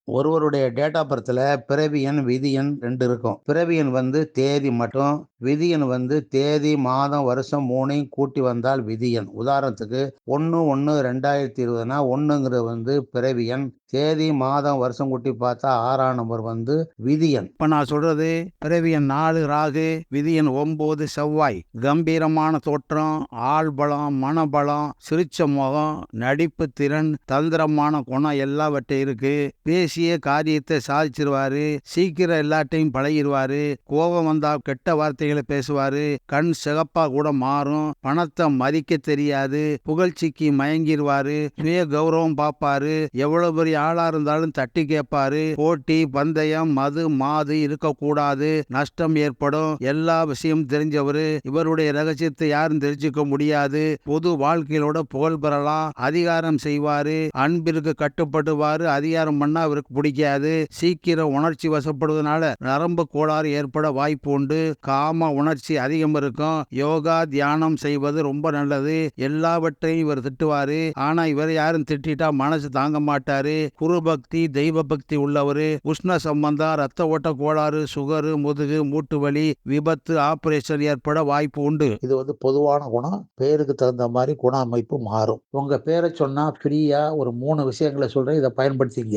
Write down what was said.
ஒருவருடைய date of பர்த்ல பிறவி எண், விதி எண் 2 இருக்கும். பிறவி எண் தேதி மட்டும், விதி எண் தேதி, மாதம், வருஷம் 3யும் கூட்டி வந்தால் விதி எண். உதாரணத்துக்கு 1/1/2020னா 1ங்கிறது பிறவி எண். தேதி, மாதம், வருஷம் கூட்டி பார்த்தா 6ஆம் நம்பர் விதி எண். இப்ப நான் சொல்றது பிறவி எண் 4 ராகு, விதி எண் 9 செவ்வாய். கம்பீரமான தோற்றம், ஆள்பலம், மனபலம், சிரிச்ச முகம், நடிப்பு திறன், தந்திரமான குணம் எல்லாவற்றையும் இருக்கு. பேசிய காரியத்தை சாதிச்சிருவாரு. சீக்கிரம் எல்லாத்தையும் பழகிடுவாரு. கோபம் வந்தா கெட்ட வார்த்தைகளை பேசுவாரு. கண் சிகப்பா கூட மாறும். பணத்தை மதிக்க தெரியாது. புகழ்ச்சிக்கு மயங்கிடுவாரு. சுய கௌரவம் பார்ப்பாரு. எவ்வளவு பெரிய ஆளா இருந்தாலும் தட்டி கேட்பாரு. போட்டி, பந்தயம், மது, மாது இருக்கக்கூடாது. நஷ்டம் ஏற்படும். எல்லா விஷயமும் தெரிஞ்சவரு. இவருடைய ரகசியத்தை யாரும் தெரிஞ்சுக்க முடியாது. பொது வாழ்க்கையோட புகழ் பெறலாம். அதிகாரம் செய்வாரு. அன்பிற்கு கட்டுப்படுவாரு. அதிகாரம் பண்ணா அவருக்கு பிடிக்காது. சீக்கிரம் உணர்ச்சி வசப்படுவதனால நரம்பு கோளாறு ஏற்பட வாய்ப்பு உண்டு. காம உணர்ச்சி அதிகம் இருக்கும். யோகா, தியானம் செய்வது ரொம்ப நல்லது. எல்லாவற்றையும் இவர் திட்டுவாரு. ஆனா இவர் யாரும் திட்டா மனசு தாங்க மாட்டாரு. குரு பக்தி, தெய்வ பக்தி உள்ளவரு. உஷ்ண சம்பந்தம், ரத்த ஓட்ட கோளாறு, சுகரு, முதுகு, மூட்டு வலி, விபத்து, ஆபரேஷன் ஏற்பட வாய்ப்பு உண்டு. இது பொதுவான குணம். பேருக்கு தகுந்த மாதிரி குண அமைப்பு மாறும். உங்க பேரை சொன்னா ஃப்ரீயா ஒரு 3 விஷயங்களை சொல்றேன். இதை பயன்படுத்திங்க.